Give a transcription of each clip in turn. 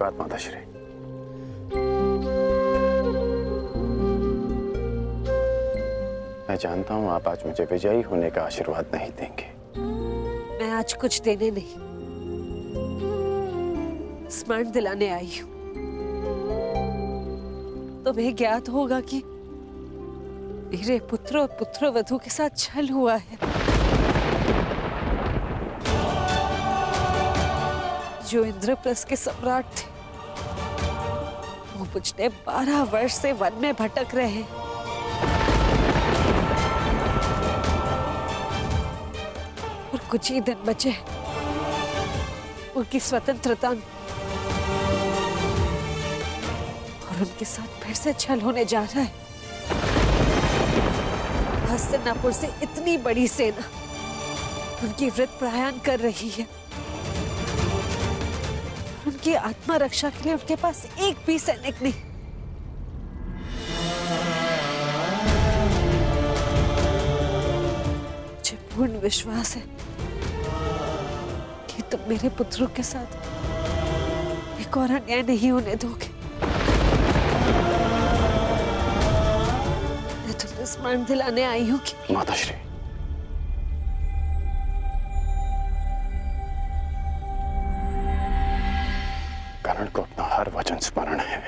बात माताश्री। मैं जानता हूं आप आज मुझे विजयी होने का आशीर्वाद नहीं देंगे। मैं आज कुछ देने नहीं, स्मरण दिलाने आई हूं। तुम्हें ज्ञात होगा कि मेरे पुत्र और पुत्रवधू के साथ छल हुआ है। जो इंद्रप्रस्थ के सम्राट थे, वो पिछले 12 वर्ष से वन में भटक रहे। और कुछ ही दिन बचे उनकी स्वतंत्रता में, और उनके साथ फिर से छल होने जा रहा है। हस्तिनापुर से इतनी बड़ी सेना उनकी वृत्त प्रयाण कर रही है। उनकी आत्मा रक्षा के लिए उनके पास एक भी सैनिक नहीं। मुझे पूर्ण विश्वास है कि तुम मेरे पुत्रों के साथ एक और अन्याय नहीं होने दोगे। मैं तुम्हें स्मरण दिलाने आई हूँ कि माताश्री, कर्ण को अपना हर वचन स्मरण है।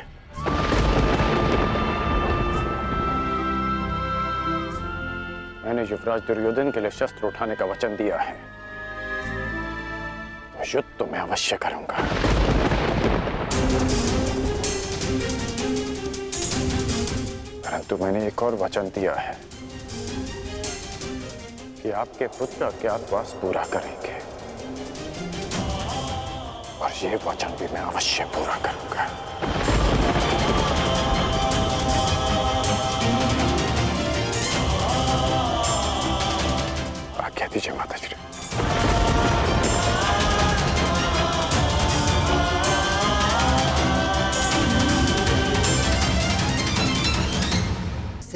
मैंने युवराज दुर्योधन के लिए शस्त्र उठाने का वचन दिया है, तो युद्ध तो मैं अवश्य करूंगा। परंतु मैंने एक और वचन दिया है कि आपके पुत्र अज्ञातवास पूरा करेंगे, और ये वचन भी मैं अवश्य पूरा करूंगा। आज्ञा दीजिए माताश्री।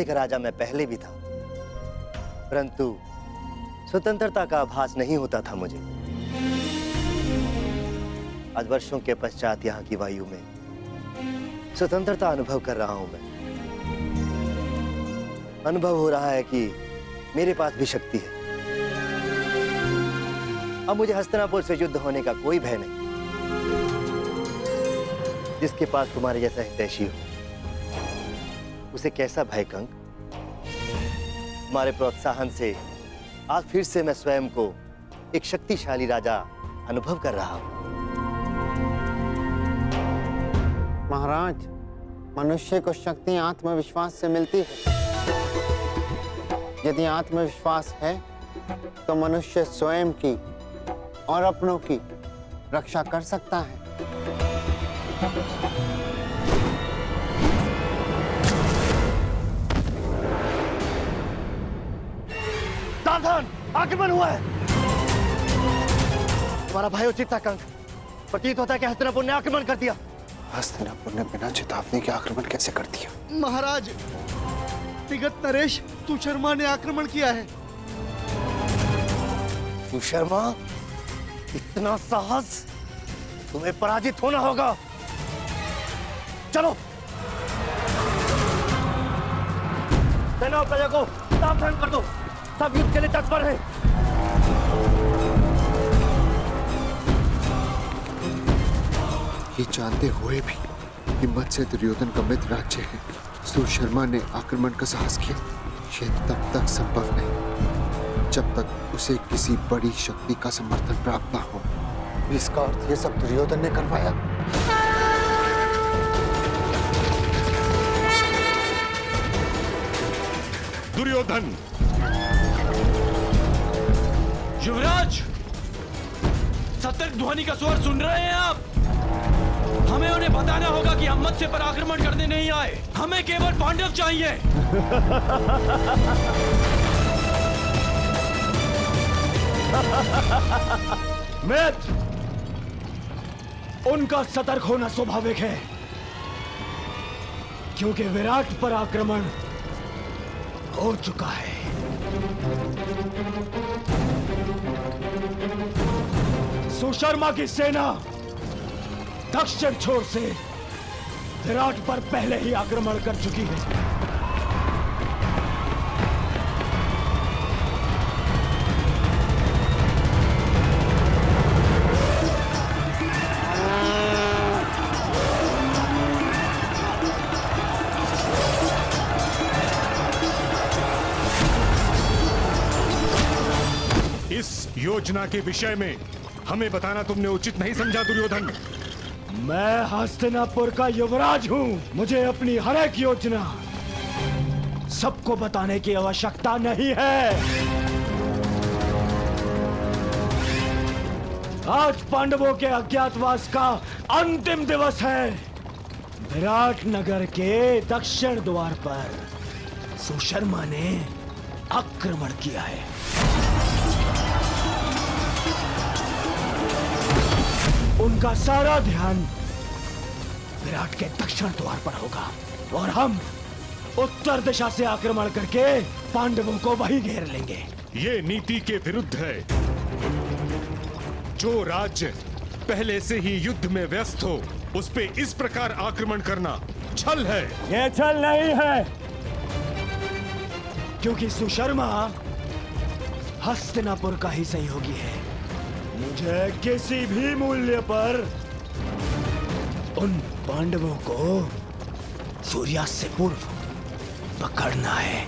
का राजा मैं पहले भी था, परंतु स्वतंत्रता का आभास नहीं होता था मुझे। आज वर्षों के पश्चात यहाँ की वायु में स्वतंत्रता अनुभव कर रहा हूं मैं। अनुभव हो रहा है कि मेरे पास भी शक्ति है। अब मुझे हस्तिनापुर से युद्ध होने का कोई भय नहीं। जिसके पास तुम्हारे जैसा हितैषी हो, उसे कैसा भय कंक? तुम्हारे प्रोत्साहन से आज फिर से मैं स्वयं को एक शक्तिशाली राजा अनुभव कर रहा हूं। महाराज, मनुष्य को शक्ति आत्मविश्वास से मिलती है। यदि आत्मविश्वास है तो मनुष्य स्वयं की और अपनों की रक्षा कर सकता है। सावधान, आक्रमण हुआ है। तुम्हारा भयोचित था कंक। प्रतीत होता है कि हस्तिनापुर ने आक्रमण कर दिया। हस्तिनापुर ने बिना चेतावनी के आक्रमण कैसे कर दिया? महाराज, विगत नरेश सुशर्मा ने आक्रमण किया है। सुशर्मा, इतना साहस? तुम्हें पराजित होना होगा। चलो, सेना और प्रजा को सावधान कर दो। सब युद्ध के लिए तत्पर हैं। ये जानते हुए भी हिम्मत से दुर्योधन का मित्र राज्य है, सुशर्मा ने आक्रमण का साहस किया। ये तब तक संभव नहीं जब तक उसे किसी बड़ी शक्ति का समर्थन प्राप्त ना हो। इसका अर्थ ये सब दुर्योधन ने करवाया? दुर्योधन! युवराज, सतर्क ध्वनि का स्वर सुन रहे हैं आप? हमें उन्हें बताना होगा कि हम मत से पर आक्रमण करने नहीं आए। हमें केवल पांडव चाहिए। मित्र, उनका सतर्क होना स्वाभाविक है, क्योंकि विराट पर आक्रमण हो चुका है। सुशर्मा की सेना दक्षिण छोर से विराट पर पहले ही आक्रमण कर चुकी है। इस योजना के विषय में हमें बताना तुमने उचित नहीं समझा दुर्योधन। मैं हस्तिनापुर का युवराज हूं। मुझे अपनी हर एक योजना सबको बताने की आवश्यकता नहीं है। आज पांडवों के अज्ञातवास का अंतिम दिवस है। विराट नगर के दक्षिण द्वार पर सुशर्मा ने आक्रमण किया है। उनका सारा ध्यान विराट के दक्षिण द्वार पर होगा और हम उत्तर दिशा से आक्रमण करके पांडवों को वहीं घेर लेंगे। ये नीति के विरुद्ध है। जो राज्य पहले से ही युद्ध में व्यस्त हो उस पे इस प्रकार आक्रमण करना छल है। ये छल नहीं है, क्योंकि सुशर्मा हस्तिनापुर का ही सहयोगी है। मुझे किसी भी मूल्य पर उन पांडवों को सूर्यास्त से पूर्व पकड़ना है।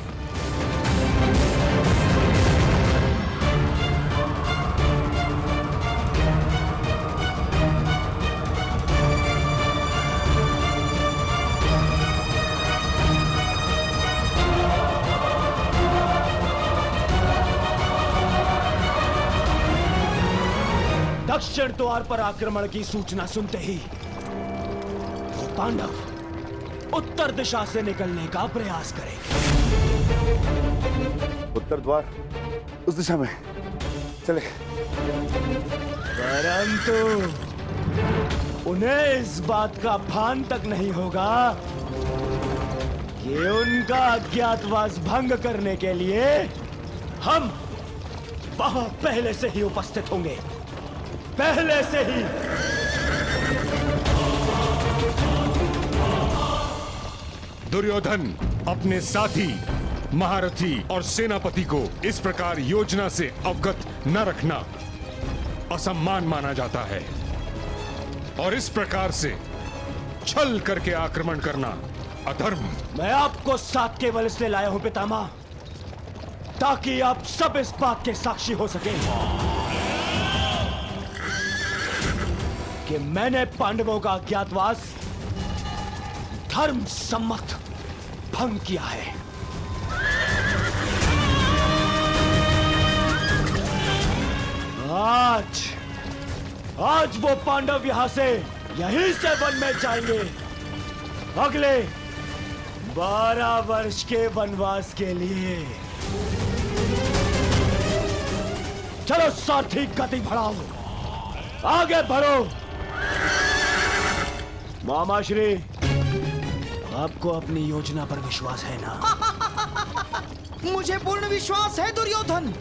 दक्षिण द्वार पर आक्रमण की सूचना सुनते ही वो पांडव उत्तर दिशा से निकलने का प्रयास करेंगे। उत्तर द्वार उस दिशा में चले। परंतु उन्हें इस बात का भान तक नहीं होगा कि उनका अज्ञातवास भंग करने के लिए हम वहां पहले से ही उपस्थित होंगे। पहले से ही। दुर्योधन अपने साथी, महारथी और सेनापति को इस प्रकार योजना से अवगत न रखना असम्मान माना जाता है और इस प्रकार से छल करके आक्रमण करना अधर्म। मैं आपको साथ केवल इसलिए लाया हूं पितामह, ताकि आप सब इस बात के साक्षी हो सके कि मैंने पांडवों का अज्ञातवास धर्म सम्मत भंग किया है। आज वो पांडव यहां से यहीं से वन में जाएंगे अगले 12 वर्ष के वनवास के लिए। चलो सारथी, गति बढ़ाओ, आगे बढ़ो। मामा श्री, आपको अपनी योजना पर विश्वास है ना? मुझे पूर्ण विश्वास है दुर्योधन।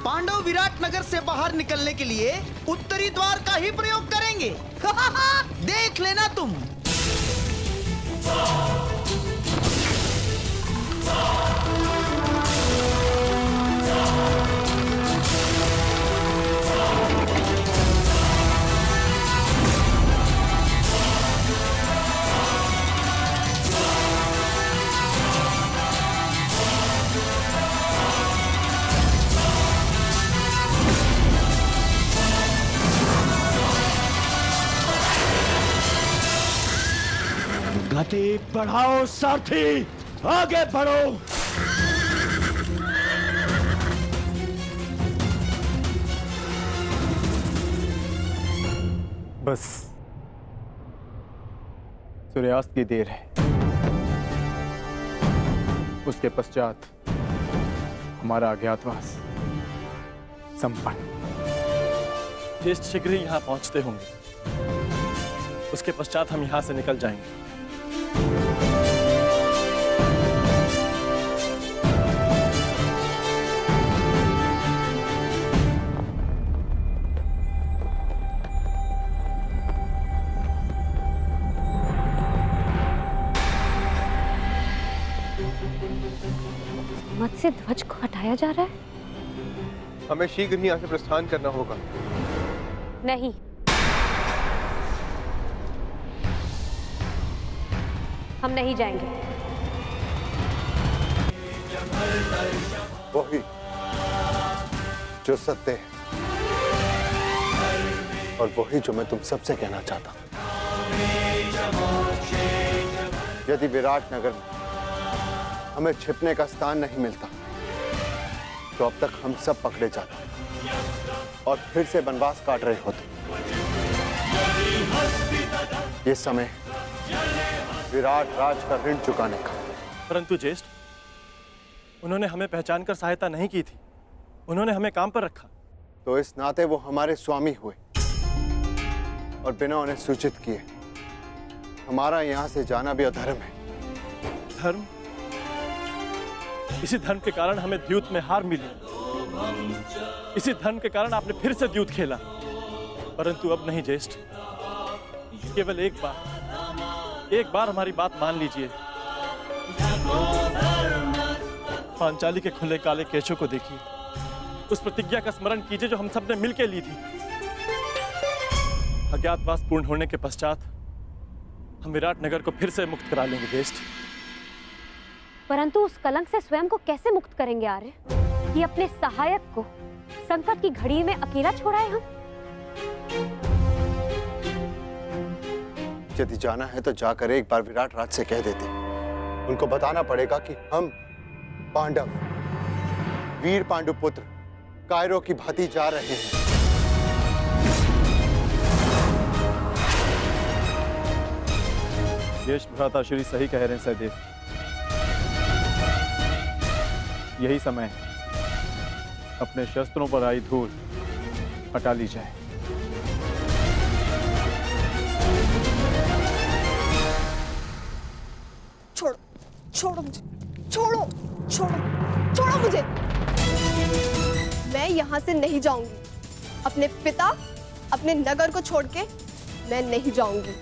पांडव विराट नगर से बाहर निकलने के लिए उत्तरी द्वार का ही प्रयोग करेंगे। देख लेना तुम। गति बढ़ाओ सारथी, आगे बढ़ो। बस सूर्यास्त की देर है, उसके पश्चात हमारा अज्ञातवास संपन्न। ज्येष्ठ शीघ्र ही यहाँ पहुंचते होंगे, उसके पश्चात हम यहाँ से निकल जाएंगे। से ध्वज को हटाया जा रहा है? हमें शीघ्र ही यहाँ से प्रस्थान करना होगा। नहीं, हम नहीं जाएंगे। वही जो सत्य है और वही जो मैं तुम सबसे कहना चाहता हूं। यदि विराट नगर में हमें छिपने का स्थान नहीं मिलता तो अब तक हम सब पकड़े जाते और फिर से वनवास काट रहे होते। ये समय विराट राज का ऋण चुकाने का। परंतु ज्येष्ठ, उन्होंने हमें पहचान कर सहायता नहीं की थी, उन्होंने हमें काम पर रखा। तो इस नाते वो हमारे स्वामी हुए और बिना उन्हें सूचित किए हमारा यहां से जाना भी अधर्म है। धर्म? इसी धर्म के कारण हमें द्यूत में हार मिली। इसी धर्म के कारण आपने फिर से द्यूत खेला। परंतु अब नहीं ज्येष्ठ, केवल एक बार हमारी बात मान लीजिए। पांचाली के खुले काले केशों को देखिए, उस प्रतिज्ञा का स्मरण कीजिए जो हम सब ने मिलकर ली थी। अज्ञातवास पूर्ण होने के पश्चात हम विराट नगर को फिर से मुक्त करा लेंगे ज्येष्ठ। परंतु उस कलंक से स्वयं को कैसे मुक्त करेंगे आर्य? कि अपने सहायक को संकट की घड़ी में अकेला छोड़ाए हम? यदि जाना है तो जाकर एक बार विराट राज से कह देते। उनको बताना पड़ेगा कि हम पांडव, वीर पांडुपुत्र कायरों की भांति जा रहे हैं। ज्येष्ठ भ्राताश्री सही कह रहे हैं सहदेव। यही समय है, अपने शस्त्रों पर आई धूल हटा ली जाए। छोड़ो, छोड़ो मुझे, छोड़ो, छोड़ो, छोड़ो मुझे। मैं यहाँ से नहीं जाऊंगी। अपने पिता, अपने नगर को छोड़ के मैं नहीं जाऊंगी।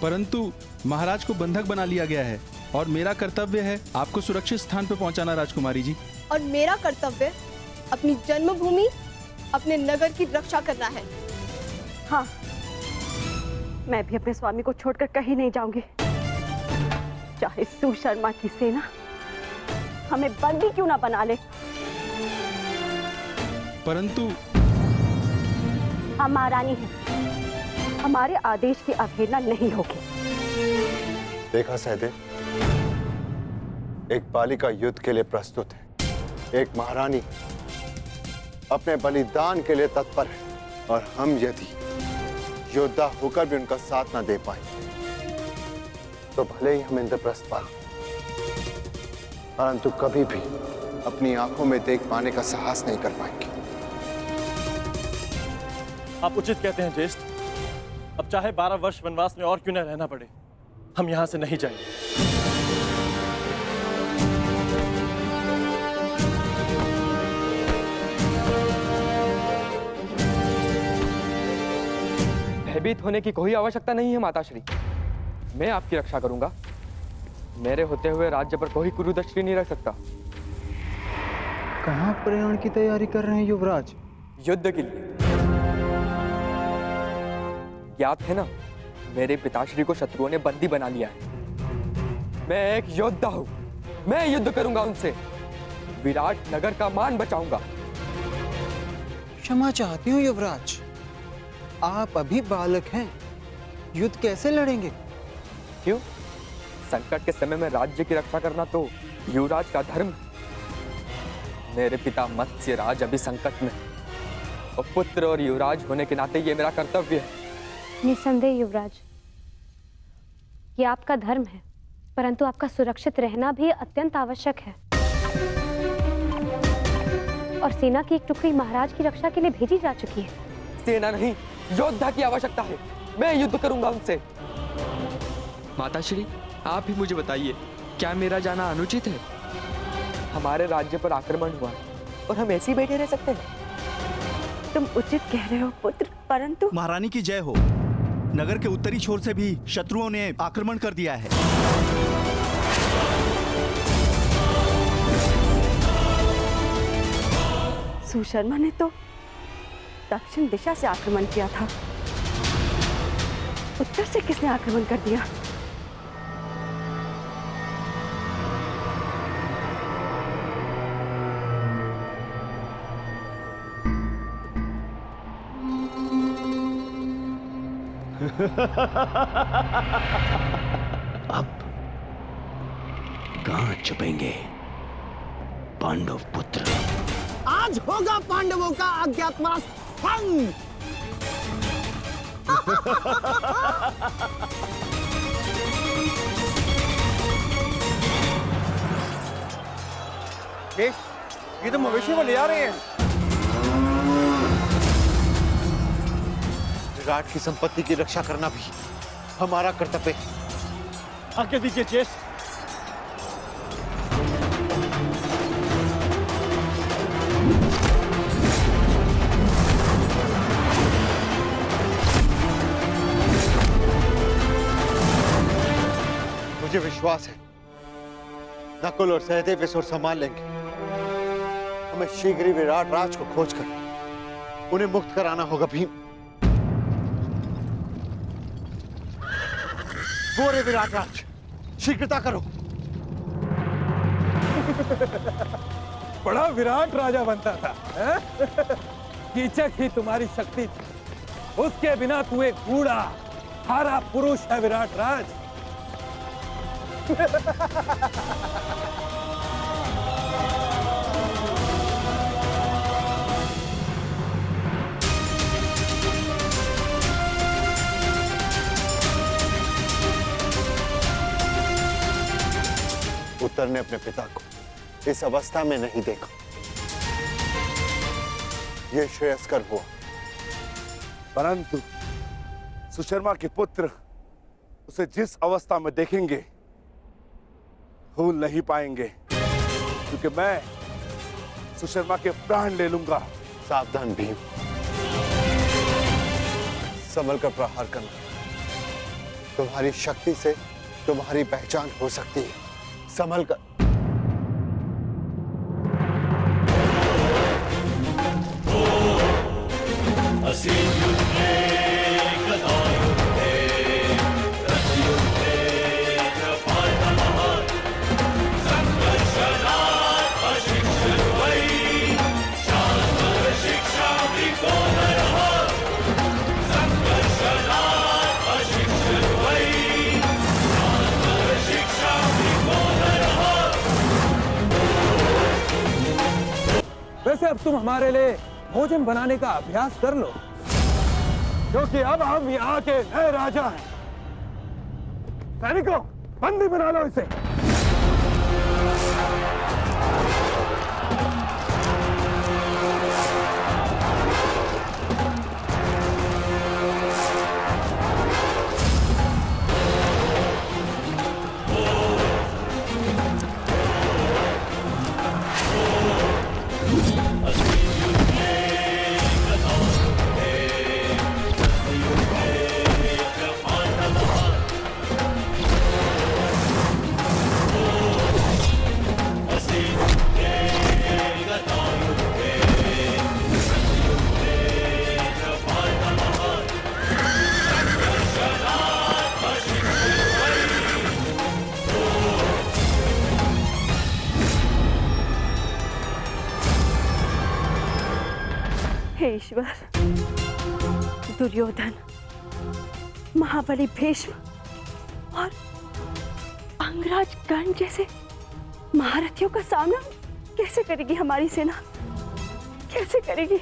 परंतु महाराज को बंधक बना लिया गया है और मेरा कर्तव्य है आपको सुरक्षित स्थान पर पहुंचाना राजकुमारी जी। और मेरा कर्तव्य अपनी जन्मभूमि, अपने नगर की रक्षा करना है। हाँ, मैं भी अपने स्वामी को छोड़कर कहीं नहीं जाऊंगी। चाहे सुशर्मा की सेना हमें बंदी क्यों ना बना ले। परंतु हम महारानी हैं, हमारे आदेश की अवहेलना नहीं होगी। देखा सहदेव, एक बालिका युद्ध के लिए प्रस्तुत है, एक महारानी अपने बलिदान के लिए तत्पर है, और हम यदि योद्धा होकर भी उनका साथ ना दे पाए तो भले ही हम इंद्रप्रस्थ पालें, परंतु कभी भी अपनी आंखों में देख पाने का साहस नहीं कर पाएंगे। आप उचित कहते हैं ज्येष्ठ। अब चाहे 12 वर्ष वनवास में और क्यों न रहना पड़े, हम यहां से नहीं जाएंगे। भयभीत होने की कोई आवश्यकता नहीं है माताश्री, मैं आपकी रक्षा करूंगा। मेरे होते हुए राज्य पर कोई कुरुदृष्टि नहीं रख सकता। कहाँ प्रयाण की तैयारी कर रहे हैं युवराज? युद्ध के लिए। ज्ञात है ना, मेरे पिताश्री को शत्रुओं ने बंदी बना लिया है। मैं एक योद्धा हूं, मैं युद्ध करूंगा उनसे, विराट नगर का मान बचाऊंगा। क्षमा चाहती हूँ युवराज, आप अभी बालक हैं, युद्ध कैसे लड़ेंगे? क्यों? संकट के समय में राज्य की रक्षा करना तो युवराज का धर्म है। मेरे पिता मत्स्य राज अभी संकट में, और पुत्र और युवराज होने के नाते ये मेरा कर्तव्य है। निसंदेह युवराज, ये आपका धर्म है, परंतु आपका सुरक्षित रहना भी अत्यंत आवश्यक है। और सेना की एक टुकड़ी महाराज की रक्षा के लिए भेजी जा चुकी है। सेना नहीं, योद्धा की आवश्यकता है। मैं युद्ध करूंगा उनसे। माताश्री, आप ही मुझे बताइए, क्या मेरा जाना अनुचित है? हमारे राज्य पर आक्रमण हुआ और हम ऐसे ही बैठे रह सकते हैं? तुम उचित कह रहे हो पुत्र, परंतु महारानी की जय हो। नगर के उत्तरी छोर से भी शत्रुओं ने आक्रमण कर दिया है। सुशर्मा ने तो दक्षिण दिशा से आक्रमण किया था, उत्तर से किसने आक्रमण कर दिया? अब कहां छुपेंगे पांडव पुत्र? आज होगा पांडवों का अज्ञातवास भंग। ये तो मवेशी को ले आ रहे हैं। विराट की संपत्ति की रक्षा करना भी हमारा कर्तव्य है। आज्ञा दीजिए ज्येष्ठ। मुझे विश्वास है नकुल और सहदेव इस ओर संभाल लेंगे। हमें शीघ्र ही विराट राज को खोजकर उन्हें मुक्त कराना होगा। भीम, वो रे विराट राज, शीघ्रता करो। बड़ा विराट राजा बनता था। कीचक ही तुम्हारी शक्ति थी, उसके बिना तू एक बूढ़ा हारा पुरुष है विराट राज। उत्तर ने अपने पिता को इस अवस्था में नहीं देखा। यह श्रेयस्कर हुआ। परंतु सुशर्मा के पुत्र उसे जिस अवस्था में देखेंगे भूल नहीं पाएंगे, क्योंकि मैं सुशर्मा के प्राण ले लूंगा। सावधान भीम, संभल कर प्रहार करना। तुम्हारी शक्ति से तुम्हारी पहचान हो सकती है, संभल कर। वैसे अब तुम हमारे लिए भोजन बनाने का अभ्यास कर लो, क्योंकि अब हम यहाँ के नए राजा हैं। सैनिकों, बंदी बना लो इसे। हे ईश्वर, दुर्योधन, महाबली भीष्म और अंगराज कर्ण जैसे महारथियों का सामना कैसे करेगी हमारी सेना? कैसे करेगी?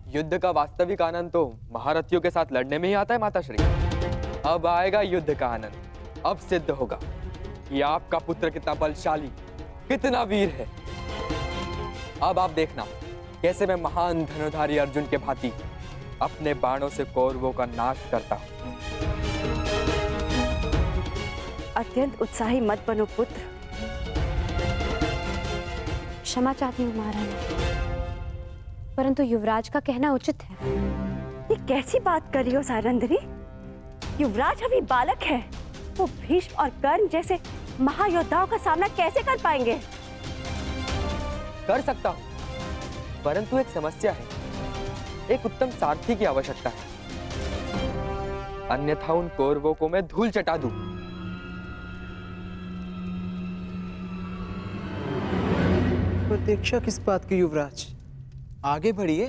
युद्ध का वास्तविक आनंद तो महारथियों के साथ लड़ने में ही आता है माताश्री। अब आएगा युद्ध का आनंद। अब सिद्ध होगा कि आपका पुत्र कितना बलशाली, कितना वीर है। अब आप देखना कैसे मैं महान धनुधारी अर्जुन के भांति अपने बाणों से कौरवों का नाश करता हूं। अत्यंत उत्साही मत बनो पुत्र। क्षमा चाहती हूँ महारानी, परंतु युवराज का कहना उचित है। ये कैसी बात कर रही हो सारंधरी? युवराज अभी बालक है, वो भीष्म और कर्ण जैसे महायोद्धाओं का सामना कैसे कर पाएंगे? कर सकता हूं, परंतु एक समस्या है, एक उत्तम सारथी की आवश्यकता है, अन्यथा उन कौरवों को मैं धूल चटा दूं। प्रतीक्षा किस बात की युवराज? आगे बढ़िए।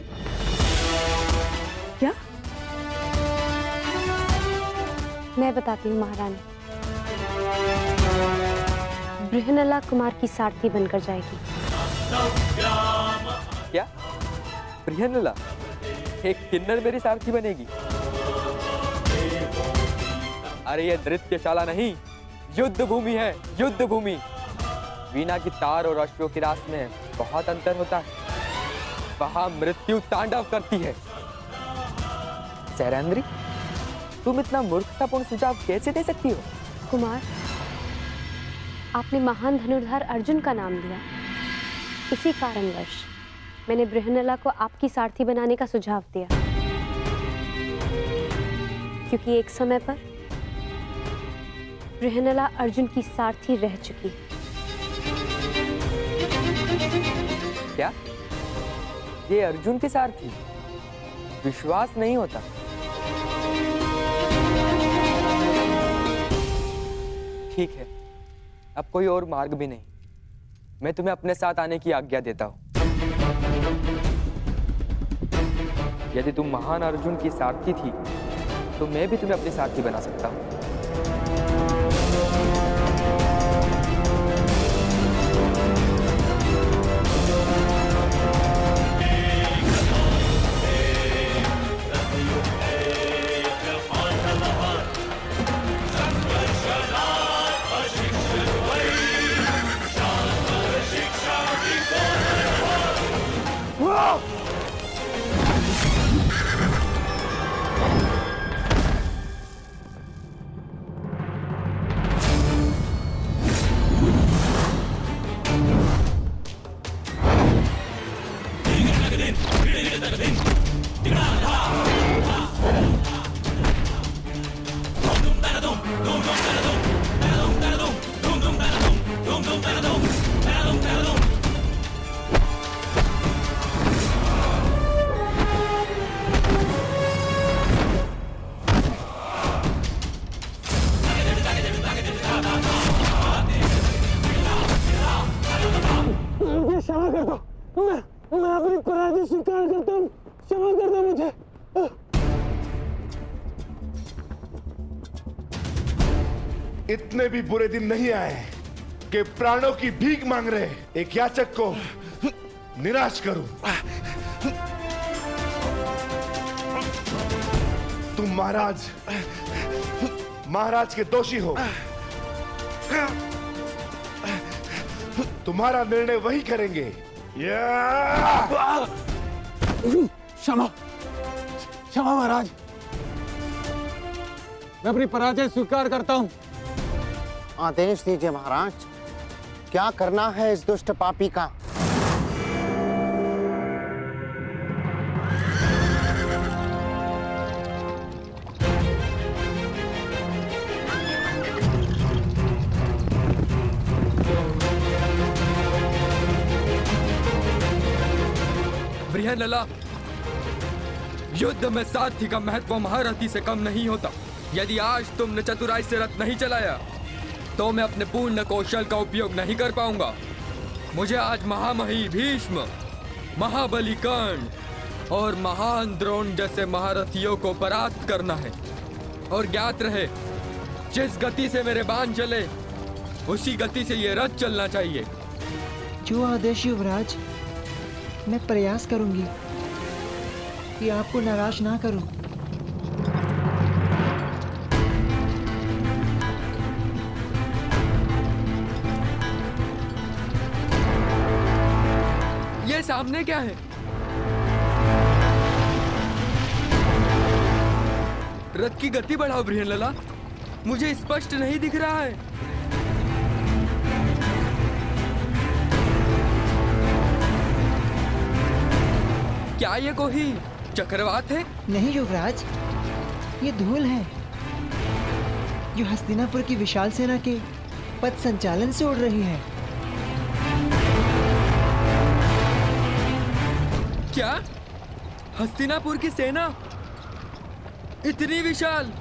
क्या? मैं बताती हूँ महारानी। बृहनला कुमार की सारथी बनकर जाएगी। क्या? बृहनला एक किन्नर मेरी सारथी बनेगी? अरे ये नृत्यशाला नहीं, युद्ध भूमि है, युद्ध भूमि। वीणा की तार और अश्वों की रास में बहुत अंतर होता है। वहां मृत्यु तांडव करती है। सैरेंद्री, तुम इतना मूर्खतापूर्ण सुझाव कैसे दे सकती हो? कुमार, आपने महान धनुर्धर अर्जुन का नाम लिया, इसी कारणवश मैंने बृहनला को आपकी सारथी बनाने का सुझाव दिया, क्योंकि एक समय पर बृहनला अर्जुन की सारथी रह चुकी है। क्या? ये अर्जुन की सारथी? विश्वास नहीं होता। ठीक है, अब कोई और मार्ग भी नहीं। मैं तुम्हें अपने साथ आने की आज्ञा देता हूं। यदि तुम महान अर्जुन की सारथी थी, तो मैं भी तुम्हें अपनी सारथी बना सकता हूं। क्षमा कर दो, मैं अपनी पराजय स्वीकार करता हूँ, क्षमा कर दो मुझे। इतने भी बुरे दिन नहीं आए कि प्राणों की भीख मांग रहे एक याचक को निराश करूं। तुम महाराज के दोषी हो। तुम्हारा निर्णय वही करेंगे। क्षमा महाराज, मैं अपनी पराजय स्वीकार करता हूं। आदेश दीजिए महाराज, क्या करना है इस दुष्ट पापी का? बृहनला, युद्ध में सारथी का महत्व महारथी से कम नहीं होता। यदि आज तुमने चतुराई से रथ नहीं चलाया, तो मैं अपने पूर्ण कौशल का उपयोग नहीं कर पाऊंगा। मुझे आज महामही भीष्म, महाबली कर्ण और महान द्रोण जैसे महारथियों को परास्त करना है। और ज्ञात रहे, जिस गति से मेरे बाण चले, उसी गति से ये रथ चलना चाहिए। जो आदेश युवराज, मैं प्रयास करूंगी कि आपको नाराज ना करूं। ये सामने क्या है? रथ की गति बढ़ाओ बृहनला, मुझे स्पष्ट नहीं दिख रहा है। क्या ये कोई चक्रवात है? नहीं युवराज, ये धूल है जो हस्तिनापुर की विशाल सेना के पथ संचालन से उड़ रही है। क्या? हस्तिनापुर की सेना इतनी विशाल?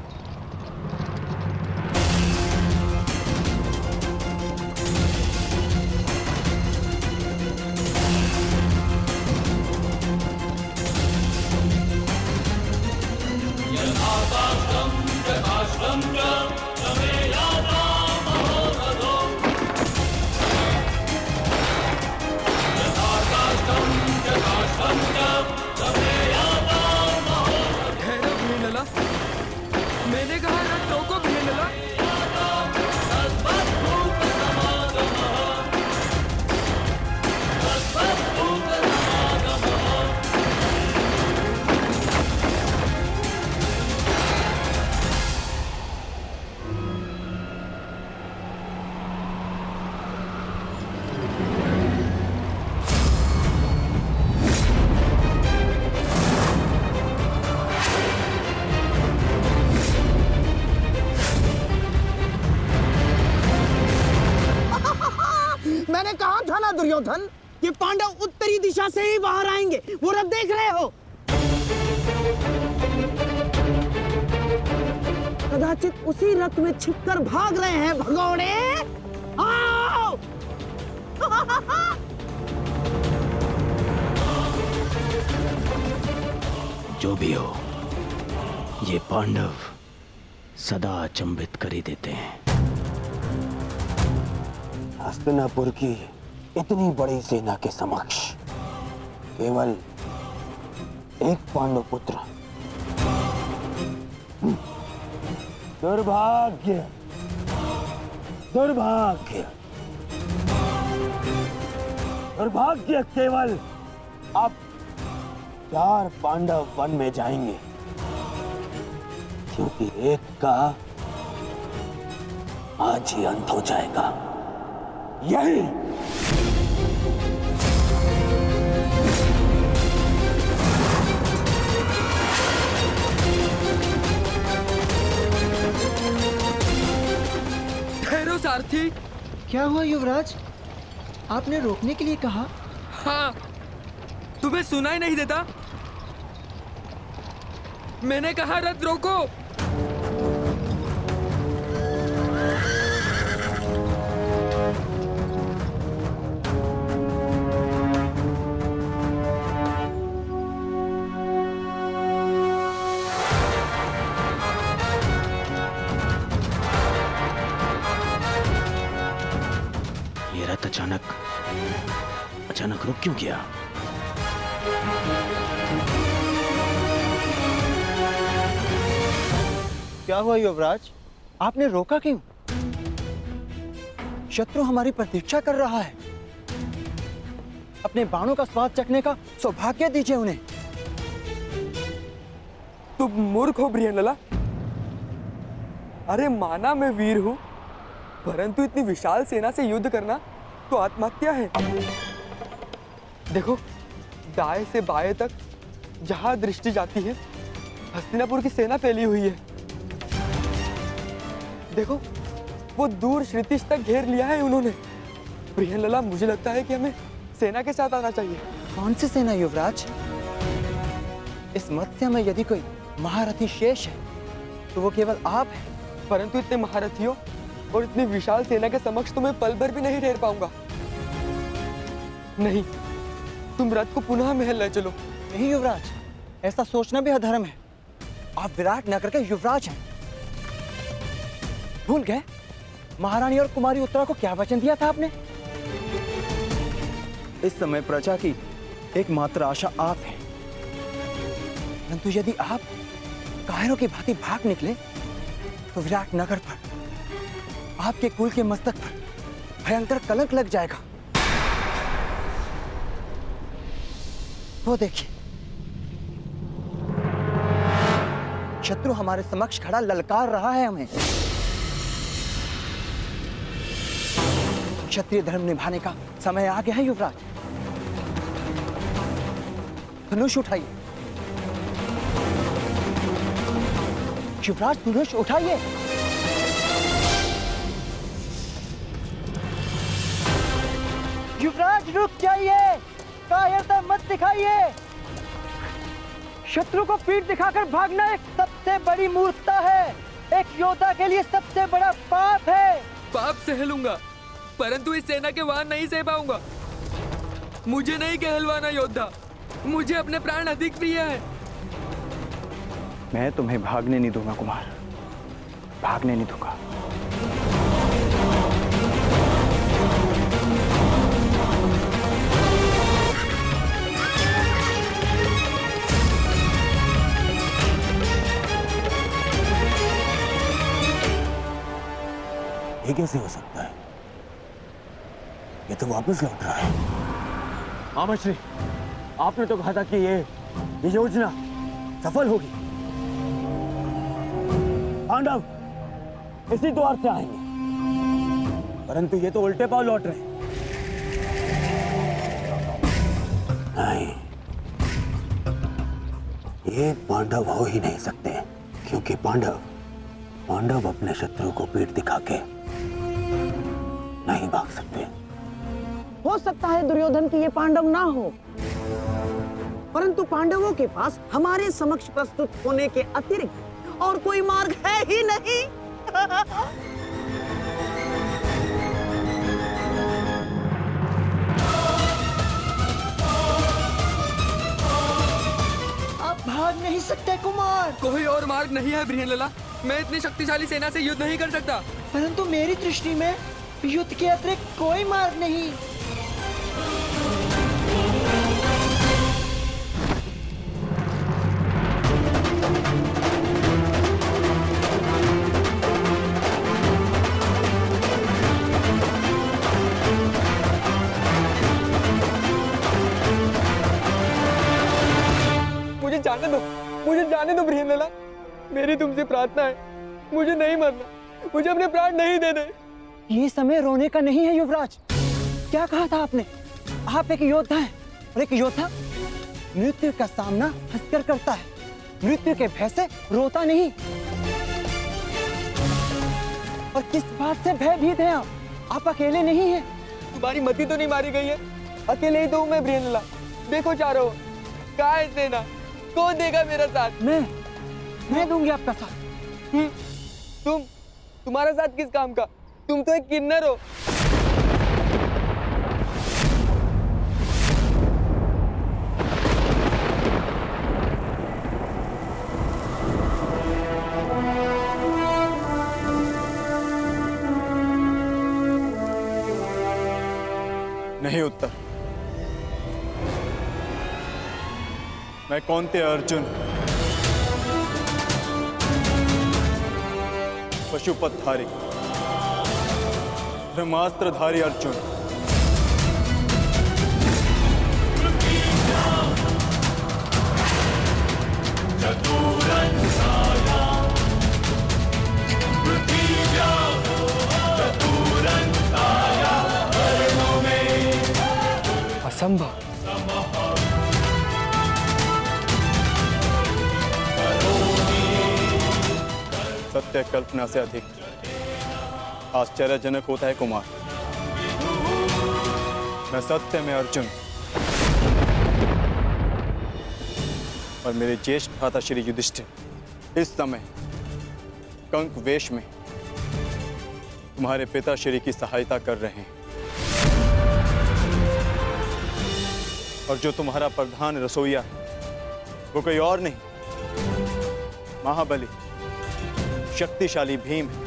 ठहरो भिड़नला, मैंने कहा रथ रोको भिड़नला। मैंने कहा था ना दुर्योधन कि पांडव उत्तरी दिशा से ही बाहर आएंगे। वो रथ देख रहे हो? कदाचित उसी रथ में छिपकर भाग रहे हैं भगोड़े। आओ! जो भी हो, ये पांडव सदा अचंभित कर ही देते हैं। हस्तिनापुर की इतनी बड़ी सेना के समक्ष केवल एक पांडव पुत्र। दुर्भाग्य, दुर्भाग्य, दुर्भाग्य। केवल अब 4 पांडव वन में जाएंगे, क्योंकि एक का आज ही अंत हो जाएगा। यही ठहरो सारथी। क्या हुआ युवराज? आपने रोकने के लिए कहा? हाँ, तुम्हें सुनाई नहीं देता? मैंने कहा रथ रोको। ये रथ अचानक रुक क्यों गया? क्या हुआ युवराज? आपने रोका क्यों? शत्रु हमारी प्रतीक्षा कर रहा है। अपने बाणों का स्वाद चखने का सौभाग्य दीजिए उन्हें। तुम मूर्ख हो बृहनला। अरे माना मैं वीर हूं, परंतु इतनी विशाल सेना से युद्ध करना तो आत्महत्या है। देखो, दाएं से बाएं तक जहां दृष्टि जाती है हस्तिनापुर की सेना फैली हुई है। देखो, वो दूर श्रीतिश तक घेर लिया है उन्होंने। बृहनला, मुझे लगता है कि हमें सेना के साथ आना चाहिए। कौन सी सेना युवराज? इस मत्स्य में यदि कोई महारथी शेष है तो वो केवल आप हैं। परंतु इतने महारथियों और इतनी विशाल सेना के समक्ष तो मैं पल भर भी नहीं ठहर पाऊंगा। नहीं, तुम रथ को पुनः महल ले चलो। नहीं युवराज, ऐसा सोचना भी अधर्म है। आप विराट नगर के युवराज हैं। भूल गए महारानी और कुमारी उत्तरा को क्या वचन दिया था आपने? इस समय प्रजा की एकमात्र आशा आप हैं। परंतु यदि आप कायरों की भांति भाग निकले तो विराट नगर पर, आपके कुल के मस्तक पर भयंकर कलंक लग जाएगा। वो देखिए, शत्रु हमारे समक्ष खड़ा ललकार रहा है हमें। क्षत्रिय धर्म निभाने का समय आ गया है युवराज। धनुष उठाइए युवराज, धनुष उठाइए। युवराज रुक जाइए, कायरता मत दिखाइए। शत्रु को पीठ दिखाकर भागना एक सबसे बड़ी मूर्खता है, एक योद्धा के लिए सबसे बड़ा पाप है। पाप सह लूंगा, परंतु इस सेना के वाहन नहीं सह पाऊंगा। मुझे नहीं कहलवाना योद्धा, मुझे अपने प्राण अधिक प्रिय है। मैं तुम्हें भागने नहीं दूंगा कुमार, भागने नहीं दूंगा। ये कैसे हो सकता है? ये तो वापस लौट रहा है। मामाश्री, आपने तो कहा था कि ये योजना सफल होगी। पांडव इसी द्वार से आएंगे, परंतु ये तो उल्टे पांव लौट रहे हैं। नहीं, ये पांडव हो ही नहीं सकते, क्योंकि पांडव अपने शत्रु को पीठ दिखा के नहीं भाग सकते। हो सकता है दुर्योधन की ये पांडव ना हो, परंतु पांडवों के पास हमारे समक्ष प्रस्तुत होने के अतिरिक्त और कोई मार्ग है ही नहीं। आप भाग नहीं सकते कुमार। कोई और मार्ग नहीं है बृहनलाला, मैं इतनी शक्तिशाली सेना से युद्ध नहीं कर सकता। परंतु मेरी दृष्टि में युद्ध के अतिरिक्त कोई मार्ग नहीं। मुझे जाने दो बृहनलाला, मेरी तुमसे प्रार्थना है, मुझे नहीं मरना, मुझे अपने प्राण नहीं देने। ये समय रोने का नहीं है युवराज। क्या कहा था आपने? आप एक योद्धा हैं, और एक योद्धा मृत्यु का सामना हंसकर करता है, मृत्यु के भय से रोता नहीं। और किस बात से भयभीत हैं आप अकेले नहीं हैं। तुम्हारी मति तो नहीं मारी गई है, अकेले ही तो हूं मैं बृहनलाला। देखो चारों, कहाँ है सेना? कौन देगा मेरा साथ? मैं दूंगी आपका साथ। तुम्हारा साथ किस काम का? तुम तो एक किन्नर हो। नहीं उत्तर। मैं कौनते अर्जुन, पशुपतधारी, ब्रह्मास्त्रधारी अर्जुन, असंभव। सत्य कल्पना से अधिक आश्चर्यजनक होता है कुमार। मैं सत्य में अर्जुन और मेरे ज्येष्ठ भ्राता श्री युधिष्ठिर इस समय कंक वेश में तुम्हारे पिता श्री की सहायता कर रहे हैं। और जो तुम्हारा प्रधान रसोइया है वो कोई और नहीं, महाबली शक्तिशाली भीम है।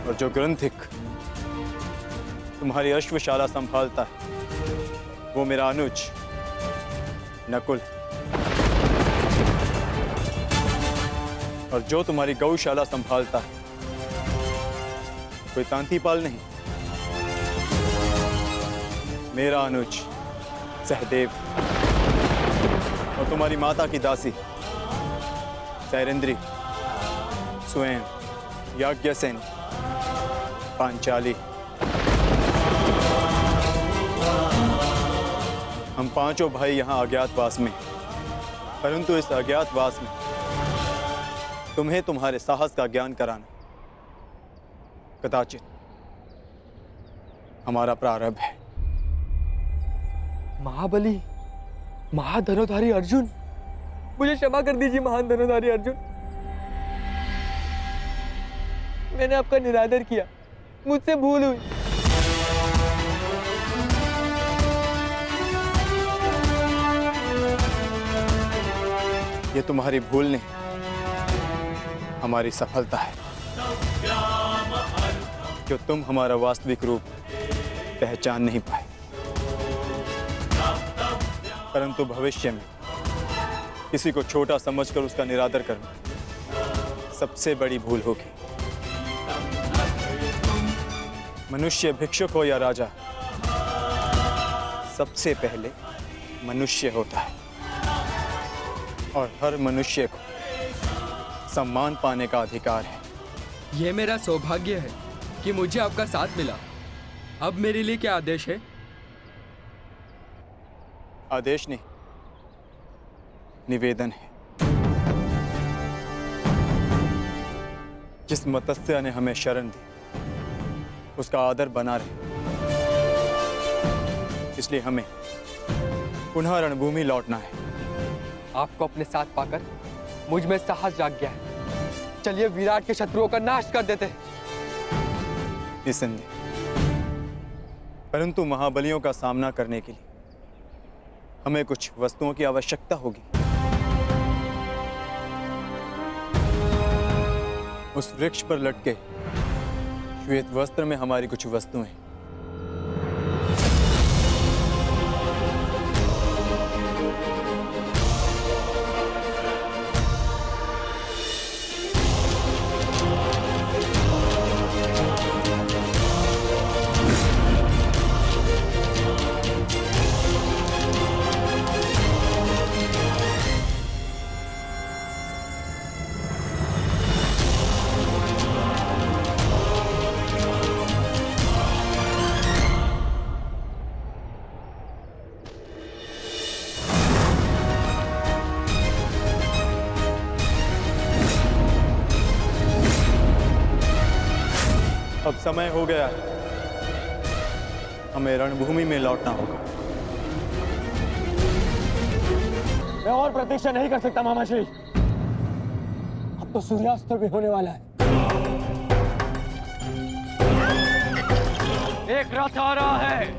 और जो ग्रंथिक तुम्हारी अश्वशाला संभालता है वो मेरा अनुज नकुल। और जो तुम्हारी गौशाला संभालता है कोई तांतीपाल नहीं, मेरा अनुज सहदेव। और तुम्हारी माता की दासी सैरेंद्री, स्वयं याज्ञसेन, पांचाली। हम पांचों भाई यहाँ अज्ञातवास में, परंतु इस अज्ञातवास में तुम्हें तुम्हारे साहस का ज्ञान कराना कदाचित हमारा प्रारंभ है। महाबली महाधनुधारी अर्जुन, मुझे क्षमा कर दीजिए महान धनुधारी अर्जुन। मैंने आपका निरादर किया, मुझसे भूल हुई। ये तुम्हारी भूल नहीं, हमारी सफलता है कि तुम हमारा वास्तविक रूप पहचान नहीं पाए। परंतु भविष्य में किसी को छोटा समझकर उसका निरादर करना सबसे बड़ी भूल होगी। मनुष्य भिक्षुक हो या राजा, सबसे पहले मनुष्य होता है और हर मनुष्य को सम्मान पाने का अधिकार है। ये मेरा सौभाग्य है कि मुझे आपका साथ मिला। अब मेरे लिए क्या आदेश है? आदेश नहीं, निवेदन है। जिस मत्स्य ने हमें शरण दी उसका आदर बना रहे, इसलिए हमें पुनः रणभूमि लौटना है। आपको अपने साथ पाकर मुझ में साहस जाग गया है। चलिए विराट के शत्रुओं का नाश कर देते हैं। निसंदेह, परंतु महाबलियों का सामना करने के लिए हमें कुछ वस्तुओं की आवश्यकता होगी। उस वृक्ष पर लटके श्वेत वस्त्र में हमारी कुछ वस्तुएं। अब समय हो गया है, हमें रणभूमि में लौटना होगा। मैं और प्रतीक्षा नहीं कर सकता मामाश्री। अब तो सूर्यास्त भी होने वाला है। एक रथ आ रहा है।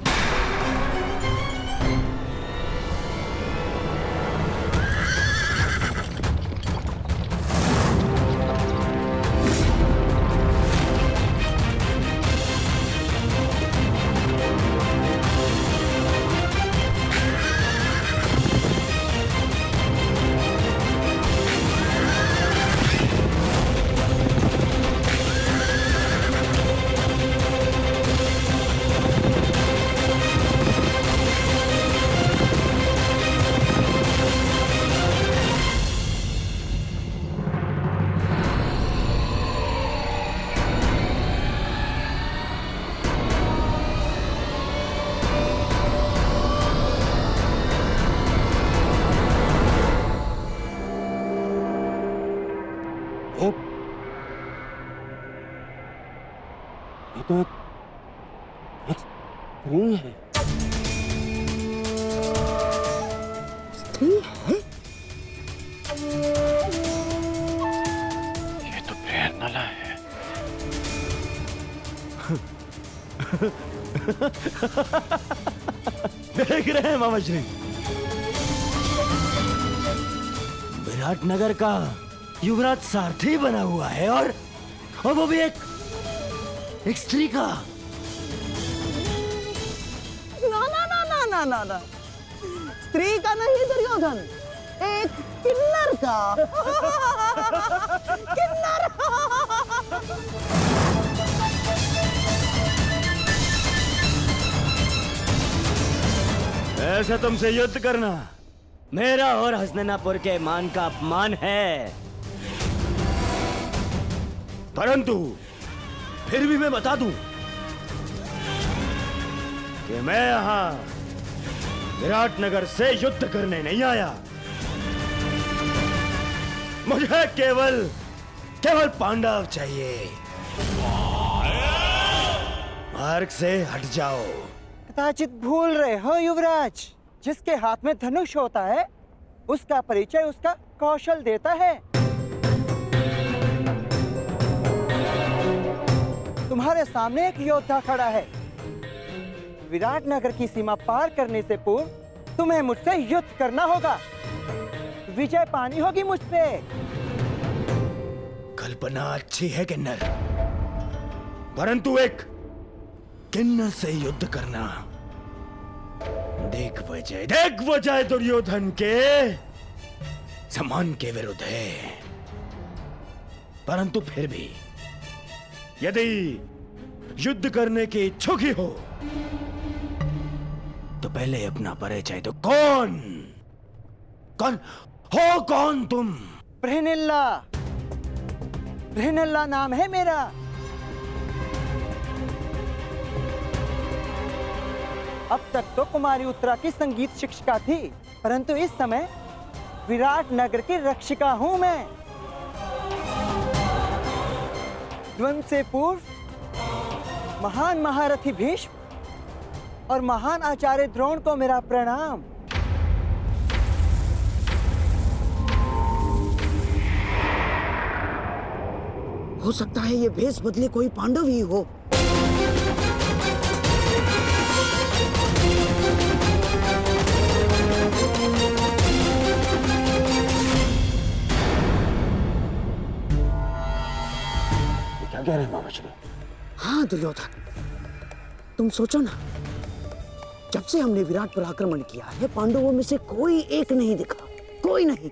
ये तो एक स्त्री है। स्त्री है? ये तो प्रेरणा है। देख रहे हैं मामाश्री, विराटनगर का युवराज सारथी बना हुआ है और वो भी एक स्त्री का। ना ना ना ना ना ना ना, स्त्री का नहीं दुर्योधन, एक किन्नर का। किन्नर। ऐसे तुमसे युद्ध करना मेरा और हसनैनापुर के मान का अपमान है। परंतु फिर भी मैं बता दूं कि मैं यहां विराटनगर से युद्ध करने नहीं आया। मुझे केवल पांडव चाहिए। मार्ग से हट जाओ। कदाचित भूल रहे हो युवराज, जिसके हाथ में धनुष होता है उसका परिचय उसका कौशल देता है। तुम्हारे सामने एक योद्धा खड़ा है। विराट नगर की सीमा पार करने से पूर्व तुम्हें मुझसे युद्ध करना होगा। विजय पानी होगी मुझ पे। कल्पना अच्छी है किन्नर, परंतु एक किन्नर से युद्ध करना देख वजह दुर्योधन के सम्मान के विरुद्ध है। परंतु फिर भी यदि युद्ध करने के इच्छुक ही हो तो पहले अपना परिचय दो। कौन तुम? बृहनल्ला नाम है मेरा। अब तक तो कुमारी उत्तरा की संगीत शिक्षिका थी, परंतु इस समय विराट नगर की रक्षिका हूं मैं। द्वंद्व से पूर्व महान महारथी भीष्म और महान आचार्य द्रोण को मेरा प्रणाम। हो सकता है ये भेष बदले कोई पांडव ही हो। क्या कह रहे हैं मामा श्री? हाँ दुर्योधन, तुम सोचो ना, जब से हमने विराट पर आक्रमण किया है पांडवों में से कोई एक नहीं दिखा, कोई नहीं।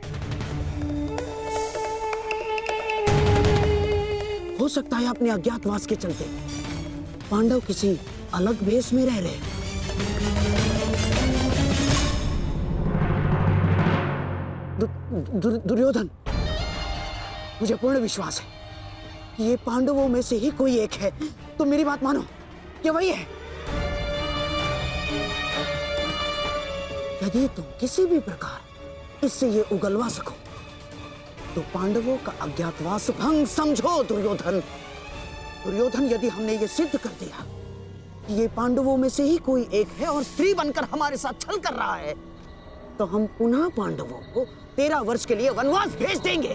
हो सकता है अपने अज्ञातवास के चलते पांडव किसी अलग भेष में रह रहे। दुर्योधन, मुझे पूर्ण विश्वास है कि ये पांडवों में से ही कोई एक है। तुम मेरी बात मानो, ये वही है। यदि तुम किसी भी प्रकार इससे ये उगलवा सको तो पांडवों का अज्ञातवास भंग समझो। दुर्योधन, यदि हमने ये सिद्ध कर दिया कि ये पांडवों में से ही कोई एक है और स्त्री बनकर हमारे साथ छल कर रहा है, तो हम पुनः पांडवों को 13 वर्ष के लिए वनवास भेज देंगे।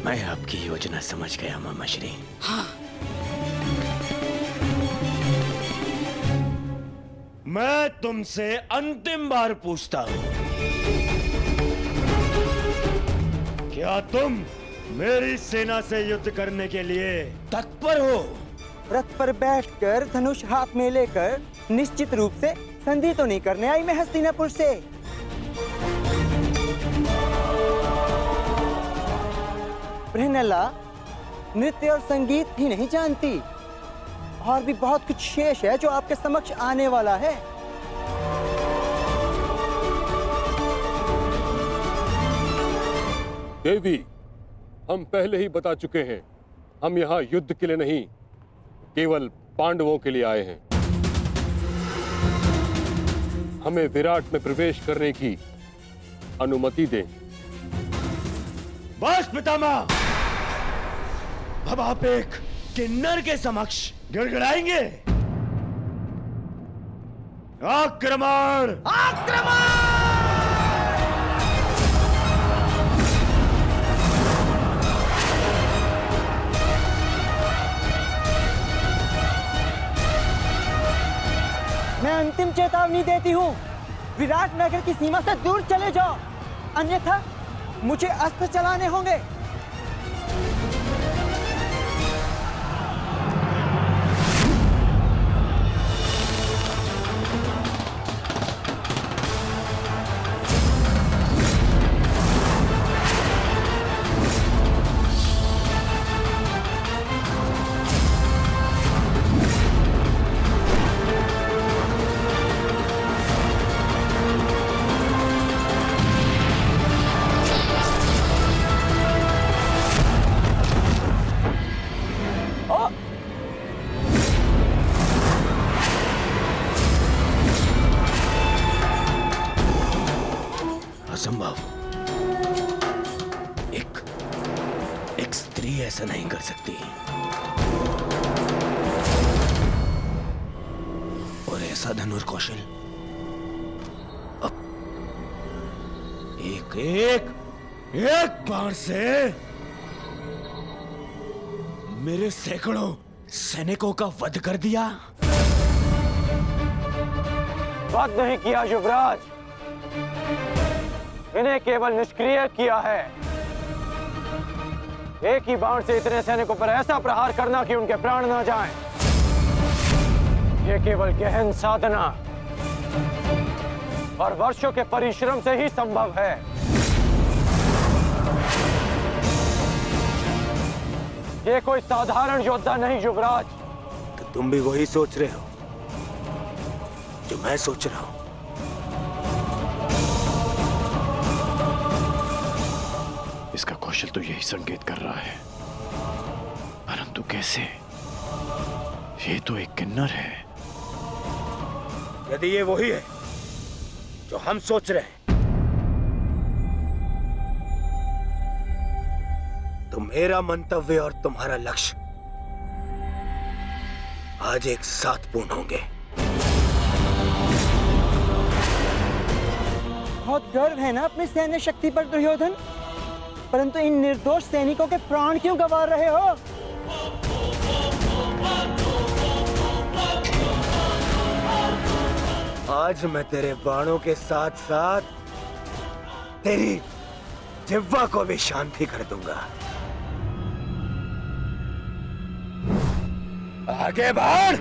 मैं आपकी योजना समझ गया मामा श्री। हाँ। मैं तुमसे अंतिम बार पूछता हूं, क्या तुम मेरी सेना से युद्ध करने के लिए तत्पर हो? रथ पर बैठकर धनुष हाथ में लेकर निश्चित रूप से संधि तो नहीं करने आई मैं हस्तिनापुर से। बृहनल्ला नृत्य और संगीत ही नहीं जानती, और भी बहुत कुछ शेष है जो आपके समक्ष आने वाला है। देवी, हम पहले ही बता चुके हैं, हम यहाँ युद्ध के लिए नहीं, केवल पांडवों के लिए आए हैं। हमें विराट में प्रवेश करने की अनुमति दें। बस पितामह, अब आप एक किन्नर के समक्ष गिड़गिड़ाएंगे। आक्रमण! आक्रमण! मैं अंतिम चेतावनी देती हूँ, विराट नगर की सीमा से दूर चले जाओ, अन्यथा मुझे अस्त्र चलाने होंगे। ऐसा धनुर कौशल अब एक बाण से मेरे सैकड़ों सैनिकों का वध कर दिया। वध नहीं किया युवराज, इन्हें केवल निष्क्रिय किया है। एक ही बाण से इतने सैनिकों पर ऐसा प्रहार करना कि उनके प्राण न जाएं, ये केवल गहन साधना और वर्षों के परिश्रम से ही संभव है। ये कोई साधारण योद्धा नहीं युवराज। तो तुम भी वही सोच रहे हो जो मैं सोच रहा हूं। इसका कौशल तो यही संकेत कर रहा है, परंतु कैसे? ये तो एक किन्नर है। यदि ये वही है जो हम सोच रहे हैं, तो मेरा मंतव्य और तुम्हारा लक्ष्य आज एक साथ पूर्ण होंगे। बहुत गर्व है ना अपनी सैन्य शक्ति पर दुर्योधन, परंतु इन निर्दोष सैनिकों के प्राण क्यों गंवा रहे हो? आज मैं तेरे बाणों के साथ साथ तेरी जिह्वा को भी शांति कर दूंगा। आगे बढ़।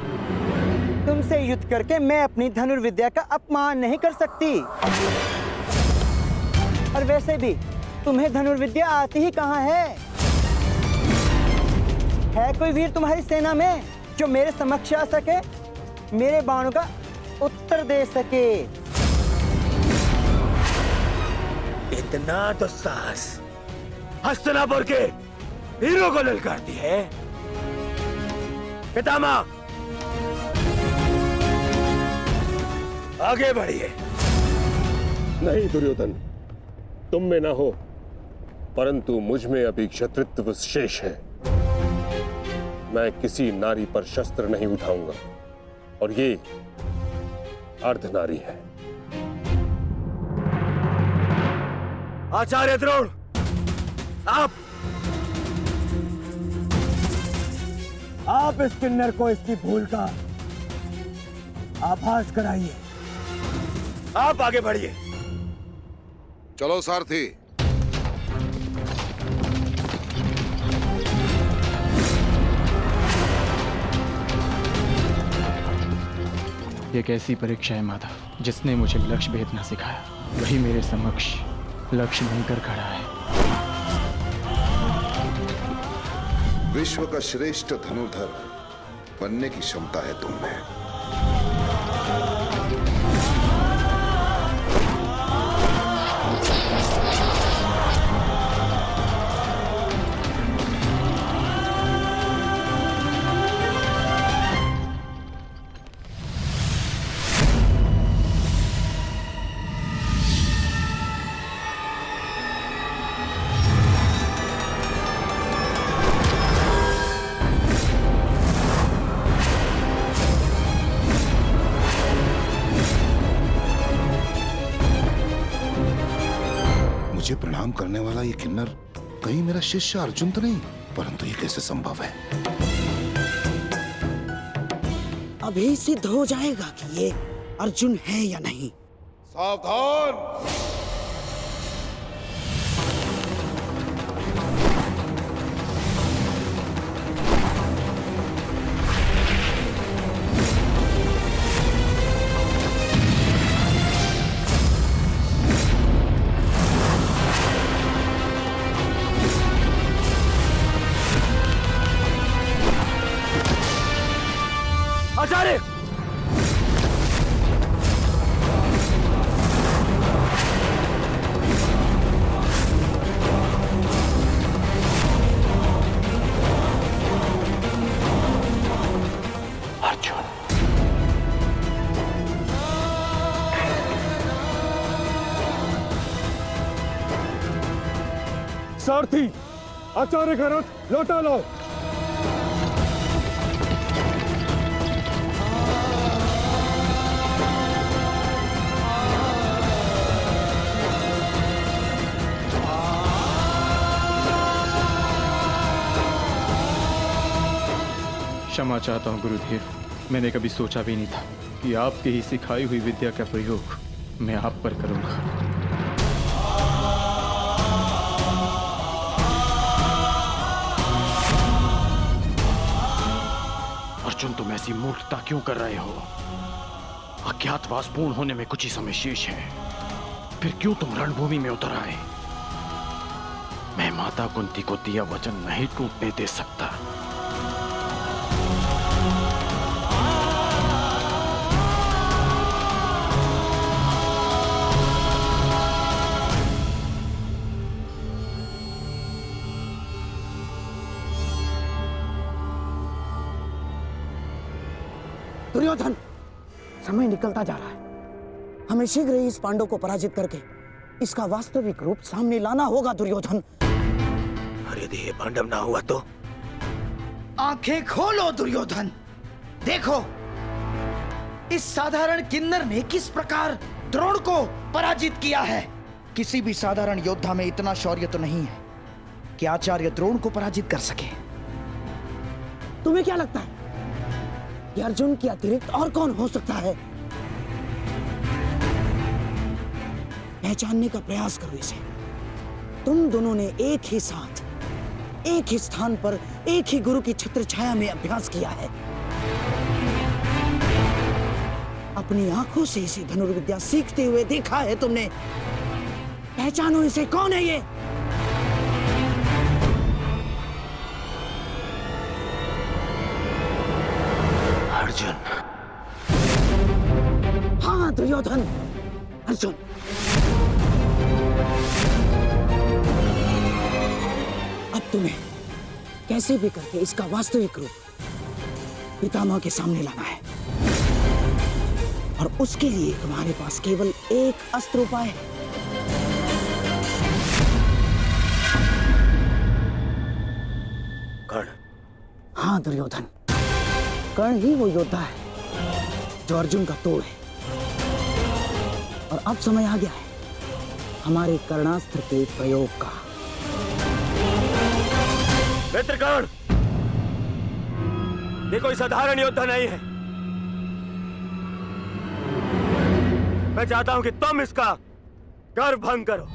तुमसे युद्ध करके मैं अपनी धनुर्विद्या का अपमान नहीं कर सकती, और वैसे भी तुम्हें धनुर्विद्या आती ही कहाँ है? कोई वीर तुम्हारी सेना में जो मेरे समक्ष आ सके, मेरे बाणों का उत्तर दे सके? इतना तो साहस हस्तिनापुर के वीरों को ललकारती है। पितामह, आगे बढ़िए। नहीं दुर्योधन, तुम में ना हो, परंतु मुझ में अभी क्षत्रित्व शेष है। मैं किसी नारी पर शस्त्र नहीं उठाऊंगा, और ये अर्धनारी है। आचार्य द्रोण, आप इस किन्नर को इसकी भूल का आभास कराइए। आप आगे बढ़िए। चलो सारथी। ये कैसी परीक्षा है माधव, जिसने मुझे लक्ष्य भेदना सिखाया, वही मेरे समक्ष लक्ष्य बनकर खड़ा है। विश्व का श्रेष्ठ धनुर्धर बनने की क्षमता है तुम में। मुझे प्रणाम करने वाला ये किन्नर कहीं मेरा शिष्य अर्जुन तो नहीं? परंतु ये कैसे संभव है? अभी सिद्ध हो जाएगा कि ये अर्जुन है या नहीं। सावधान! आचार्य, अर्जुन, सारथी, आचार्य का रथ लौटा लो। क्षमा चाहता हूँ गुरुदेव, मैंने कभी सोचा भी नहीं था कि आपकी ही सिखाई हुई विद्या का प्रयोग मैं आप पर करूंगा। अर्जुन, तुम ऐसी मूर्खता क्यों कर रहे हो? अज्ञातवास पूर्ण होने में कुछ ही समय शेष है, फिर क्यों तुम रणभूमि में उतर आए? मैं माता कुंती को दिया वचन नहीं टूटने दे सकता। दुर्योधन, समय निकलता जा रहा है। हमें शीघ्र ही इस पांडव को पराजित करके इसका वास्तविक रूप सामने लाना होगा दुर्योधन। और यदि ये पांडव ना हुआ तो? आंखें खोलो दुर्योधन, देखो इस साधारण किन्नर ने किस प्रकार द्रोण को पराजित किया है। किसी भी साधारण योद्धा में इतना शौर्य तो नहीं है कि आचार्य द्रोण को पराजित कर सके। तुम्हें क्या लगता है कि अर्जुन के अतिरिक्त और कौन हो सकता है? पहचानने का प्रयास करो इसे। तुम दोनों ने एक ही साथ, एक ही स्थान पर, एक ही गुरु की छत्र छाया में अभ्यास किया है। अपनी आंखों से इसे धनुर्विद्या सीखते हुए देखा है तुमने। पहचानो इसे, कौन है ये? अर्जुन। हाँ दुर्योधन, अर्जुन। अब तुम्हें कैसे भी करके इसका वास्तविक रूप पितामह के सामने लाना है, और उसके लिए तुम्हारे पास केवल एक अस्त्र उपाय है। कर्ण। हाँ दुर्योधन, कर्ण ही वो योद्धा है जो अर्जुन का तोड़ है। और अब समय आ गया है हमारे कर्णास्त्र के प्रयोग का। मित्र कर्ण, ये कोई साधारण योद्धा नहीं है। मैं चाहता हूं कि तुम इसका गर्व भंग करो।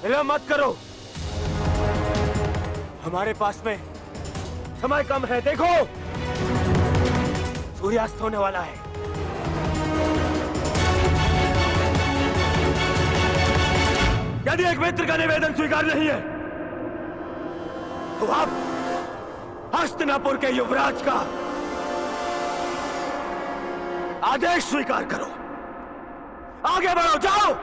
विलंब मत करो, हमारे पास में समय कम है। देखो, सूर्यास्त होने वाला है। यदि एक मित्र का निवेदन स्वीकार नहीं है तो आप हस्तिनापुर के युवराज का आदेश स्वीकार करो। आगे बढ़ो, जाओ।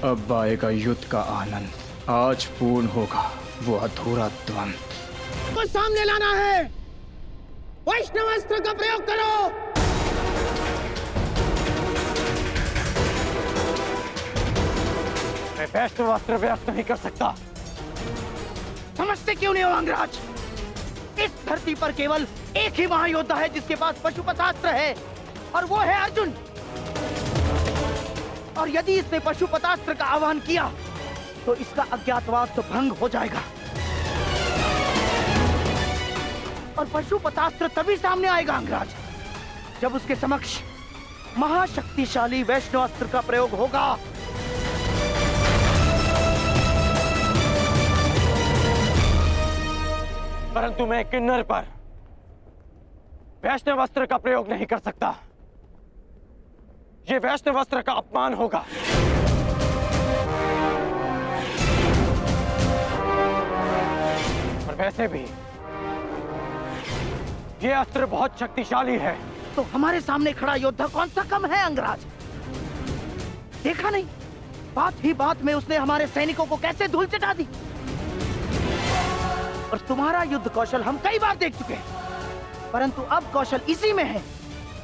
अब आएगा युद्ध का आनंद। आज पूर्ण होगा वो अधूरा द्वंद्व। को सामने लाना है। वैष्णव अस्त्र का प्रयोग करो। मैं वैष्णव अस्त्र प्रयोग नहीं कर सकता। समझते क्यों नहीं हो अंगराज? इस धरती पर केवल एक ही महायोद्धा है जिसके पास पशुपतास्त्र है, और वो है अर्जुन। और यदि इसने पशुपतास्त्र का आह्वान किया तो इसका अज्ञातवास तो भंग हो जाएगा, और पशुपतास्त्र तभी सामने आएगा अंगराज जब उसके समक्ष महाशक्तिशाली वैष्णव अस्त्र का प्रयोग होगा। परंतु मैं किन्नर पर वैष्णव अस्त्र का प्रयोग नहीं कर सकता। ये वैष्णव अस्त्र का अपमान होगा। और वैसे भी ये अस्त्र बहुत शक्तिशाली है। तो हमारे सामने खड़ा योद्धा कौन सा कम है अंगराज? देखा नहीं बात ही बात में उसने हमारे सैनिकों को कैसे धूल चटा दी। और तुम्हारा युद्ध कौशल हम कई बार देख चुके हैं, परंतु अब कौशल इसी में है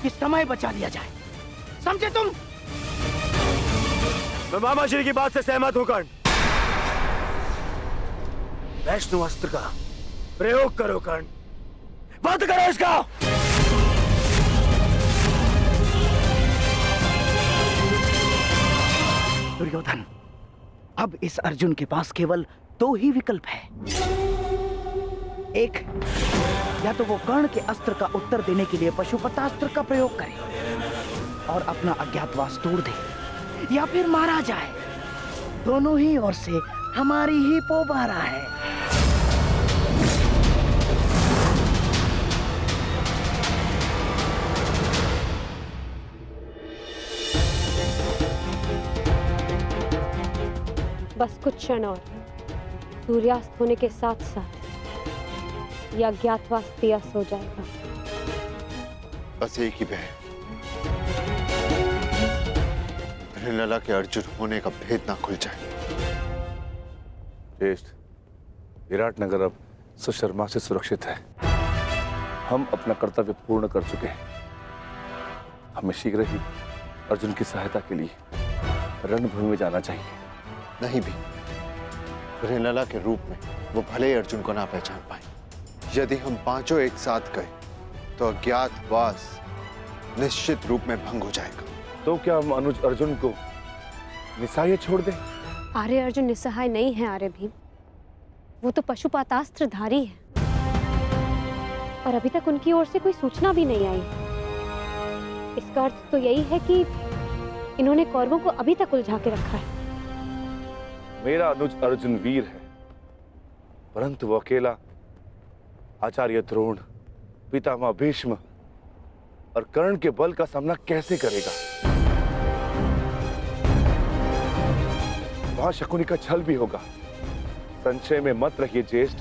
कि समय बचा लिया जाए। समझे तुम? मैं मामा श्री की बात से सहमत हूं कर्ण। वैष्णु अस्त्र का प्रयोग करो कर्ण, बंद करो इसका। दुर्योधन, अब इस अर्जुन के पास केवल दो ही विकल्प है। एक, या तो वो कर्ण के अस्त्र का उत्तर देने के लिए पशुपतास्त्र का प्रयोग करे और अपना अज्ञातवास तोड़ दे, या फिर मारा जाए। दोनों ही ओर से हमारी ही पोबारा है। बस कुछ क्षण और, सूर्यास्त होने के साथ साथ यह अज्ञातवास दिया सो जाएगा। बस एक ही बहन, लला के अर्जुन होने का भेद ना खुल जाए। ज्येष्ठ, विराटनगर अब सुशर्मा से सुरक्षित है। हम अपना कर्तव्य पूर्ण कर चुके हैं। हमें शीघ्र ही अर्जुन की सहायता के लिए रणभूमि में जाना चाहिए। नहीं भी, लला के रूप में वो भले ही अर्जुन को ना पहचान पाए। यदि हम पांचों एक साथ गए तो अज्ञातवास निश्चित रूप में भंग हो जाएगा। तो क्या हम अनुज अर्जुन को निस्सहाय छोड़ दें? आर्य अर्जुन निस्सहाय नहीं है आर्य भीम, वो तो पशुपातास्त्रधारी है और अभी तक उनकी ओर से कोई सूचना भी नहीं आई। इसका अर्थ तो यही है कि इन्होंने कौरवों को अभी तक उलझा के रखा है। मेरा अनुज अर्जुन वीर है, परंतु वो अकेला आचार्य द्रोण, पितामह भीष्म और कर्ण के बल का सामना कैसे करेगा? वहां शकुनी का छल भी होगा। संशय में मत रहिए ज्येष्ठ,